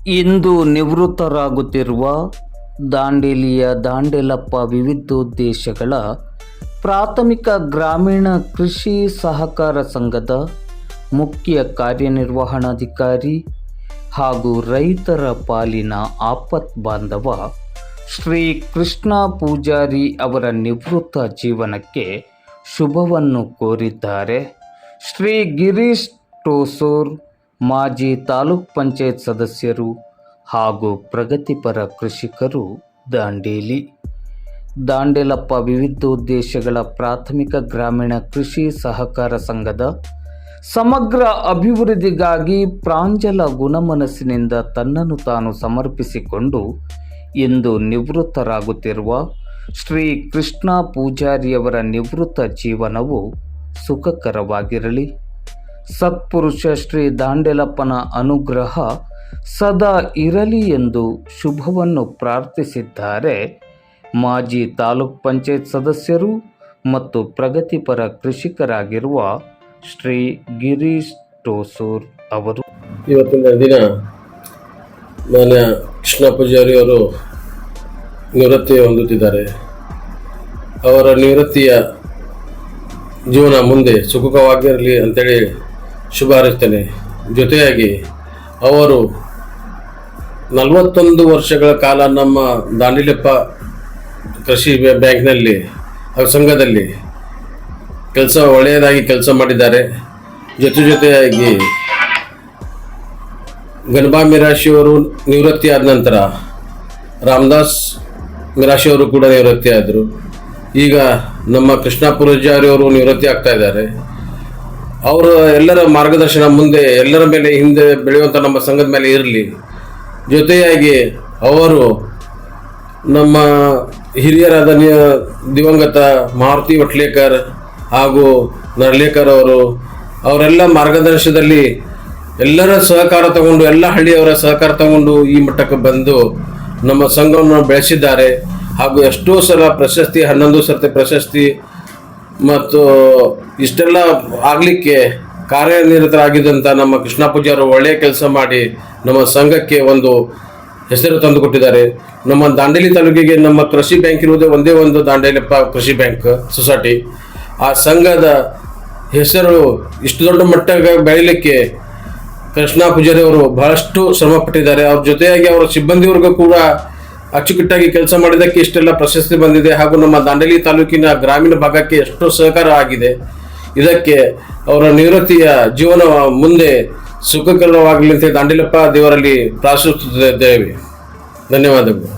ಇಂದು ನಿವೃತ್ತರಾಗುತ್ತಿರುವ ದಾಂಡೇಲಿಯ ದಾಂಡೇಲಪ್ಪ ವಿವಿಧೋದ್ದೇಶಗಳ ಪ್ರಾಥಮಿಕ ಗ್ರಾಮೀಣ ಕೃಷಿ ಸಹಕಾರ ಸಂಘದ ಮುಖ್ಯ ಕಾರ್ಯನಿರ್ವಹಣಾಧಿಕಾರಿ ಹಾಗೂ ರೈತರ ಪಾಲಿನ ಆಪತ್ ಬಾಂಧವ ಶ್ರೀ ಕೃಷ್ಣ ಪೂಜಾರಿ ಅವರ ನಿವೃತ್ತ ಜೀವನಕ್ಕೆ ಶುಭವನ್ನು ಕೋರಿದ್ದಾರೆ. ಶ್ರೀ ಗಿರೀಶ್ ಟೋಸೂರ್, ಮಾಜಿ ತಾಲೂಕ್ ಪಂಚಾಯತ್ ಸದಸ್ಯರು ಹಾಗೂ ಪ್ರಗತಿಪರ ಕೃಷಿಕರು, ದಾಂಡೇಲಿ. ದಾಂಡೇಲಪ್ಪ ವಿವಿಧೋದ್ದೇಶಗಳ ಪ್ರಾಥಮಿಕ ಗ್ರಾಮೀಣ ಕೃಷಿ ಸಹಕಾರ ಸಂಘದ ಸಮಗ್ರ ಅಭಿವೃದ್ಧಿಗಾಗಿ ಪ್ರಾಂಜಲ ಗುಣಮನಸ್ಸಿನಿಂದ ತನ್ನನ್ನು ತಾನು ಸಮರ್ಪಿಸಿಕೊಂಡು ಇಂದು ನಿವೃತ್ತರಾಗುತ್ತಿರುವ ಶ್ರೀ ಕೃಷ್ಣ ಪೂಜಾರಿಯವರ ನಿವೃತ್ತ ಜೀವನವು ಸುಖಕರವಾಗಿರಲಿ. ಸತ್ಪುರುಷ ಶ್ರೀ ದಾಂಡೇಲಪ್ಪನ ಅನುಗ್ರಹ ಸದಾ ಇರಲಿ ಎಂದು ಶುಭವನ್ನು ಪ್ರಾರ್ಥಿಸಿದ್ದಾರೆ ಮಾಜಿ ತಾಲೂಕ್ ಪಂಚಾಯತ್ ಸದಸ್ಯರು ಮತ್ತು ಪ್ರಗತಿಪರ ಕೃಷಿಕರಾಗಿರುವ ಶ್ರೀ ಗಿರೀಶ್ ಟೋಸೂರ್ ಅವರು. ಇವತ್ತಿನ ದಿನ ಮಾನ್ಯ ಕೃಷ್ಣ ಪೂಜಾರಿಯವರು ನಿವೃತ್ತಿ ಹೊಂದುತ್ತಿದ್ದಾರೆ. ಅವರ ನಿವೃತ್ತಿಯ ಜೀವನ ಮುಂದೆ ಸುಖವಾಗಿರಲಿ ಅಂತೇಳಿ ಶುಭ ಹಾರೈಸ್ತೇನೆ. ಜೊತೆಯಾಗಿ ಅವರು 41 ವರ್ಷಗಳ ಕಾಲ ನಮ್ಮ ದಾಂಡೇಲಪ್ಪ ಕೃಷಿ ಬ್ಯಾಂಕ್ನಲ್ಲಿ ಸಂಘದಲ್ಲಿ ಒಳ್ಳೆಯದಾಗಿ ಕೆಲಸ ಮಾಡಿದ್ದಾರೆ. ಜೊತೆಯಾಗಿ ಗಣಬಾ ಮಿರಾಶಿಯವರು ನಿವೃತ್ತಿ ಆದ ನಂತರ ರಾಮದಾಸ್ ಮಿರಾಶಿಯವರು ಕೂಡ ನಿವೃತ್ತಿ ಆದರು. ಈಗ ನಮ್ಮ ಕೃಷ್ಣ ಪೂಜಾರಿಯವರು ನಿವೃತ್ತಿ ಆಗ್ತಾ ಇದ್ದಾರೆ. ಅವರ ಎಲ್ಲರ ಮಾರ್ಗದರ್ಶನ ಮುಂದೆ ಎಲ್ಲರ ಮೇಲೆ ಹಿಂದೆ ಬೆಳೆಯುವಂಥ ನಮ್ಮ ಸಂಘದ ಮೇಲೆ ಇರಲಿ. ಜೊತೆಯಾಗಿ ಅವರು ನಮ್ಮ ಹಿರಿಯರಾದ ದಿವಂಗತ ಮಾರುತಿ ವಟ್ಲೇಕರ್ ಹಾಗೂ ನರ್ಲೇಕರ್ ಅವರೆಲ್ಲ ಮಾರ್ಗದರ್ಶನದಲ್ಲಿ ಎಲ್ಲರ ಸಹಕಾರ ತಗೊಂಡು, ಎಲ್ಲ ಹಳ್ಳಿಯವರ ಸಹಕಾರ ತಗೊಂಡು ಈ ಮಟ್ಟಕ್ಕೆ ಬಂದು ನಮ್ಮ ಸಂಘವನ್ನು ಬೆಳೆಸಿದ್ದಾರೆ. ಹಾಗೂ ಎಷ್ಟೋ ಸಲ ಪ್ರಶಸ್ತಿ, 11 ಸರ್ತಿ ಪ್ರಶಸ್ತಿ ಮತ್ತು ಇಷ್ಟೆಲ್ಲ ಆಗಲಿಕ್ಕೆ ಕಾರ್ಯನಿರತರಾಗಿದ್ದಂಥ ನಮ್ಮ ಕೃಷ್ಣ ಪೂಜಾರು ಒಳ್ಳೆಯ ಕೆಲಸ ಮಾಡಿ ನಮ್ಮ ಸಂಘಕ್ಕೆ ಒಂದು ಹೆಸರು ತಂದುಕೊಟ್ಟಿದ್ದಾರೆ. ನಮ್ಮ ದಾಂಡೇಲಿ ತಾಲೂಕಿಗೆ ನಮ್ಮ ಕೃಷಿ ಬ್ಯಾಂಕ್ ಇರುವುದೇ ಒಂದೇ ಒಂದು ದಾಂಡೇಲಪ್ಪ ಕೃಷಿ ಬ್ಯಾಂಕ್ ಸೊಸೈಟಿ. ಆ ಸಂಘದ ಹೆಸರು ಇಷ್ಟು ದೊಡ್ಡ ಮಟ್ಟಕ್ಕೆ ಬೆಳೀಲಿಕ್ಕೆ ಕೃಷ್ಣ ಪೂಜಾರಿ ಅವರು ಬಹಳಷ್ಟು ಶ್ರಮ ಪಟ್ಟಿದ್ದಾರೆ. ಅವ್ರ ಜೊತೆಯಾಗಿ ಅವರ ಸಿಬ್ಬಂದಿವರೆಗೂ ಕೂಡ ಅಚ್ಚುಕಟ್ಟಾಗಿ ಕೆಲಸ ಮಾಡಿದ್ದಕ್ಕೆ ಇಷ್ಟೆಲ್ಲ ಪ್ರಶಸ್ತಿ ಬಂದಿದೆ. ಹಾಗೂ ನಮ್ಮ ದಾಂಡೇಲಿ ತಾಲೂಕಿನ ಗ್ರಾಮೀಣ ಭಾಗಕ್ಕೆ ಎಷ್ಟೋ ಸಹಕಾರ ಆಗಿದೆ. ಇದಕ್ಕೆ ಅವರ ನಿವೃತ್ತಿಯ ಜೀವನ ಮುಂದೆ ಸುಖಕರವಾಗಲಿ ಅಂತ ದಾಂಡೇಲಪ್ಪ ದೇವರಲ್ಲಿ ಪ್ರಾರ್ಥಿಸುತ್ತಿದ್ದೇವೆ. ಧನ್ಯವಾದಗಳು.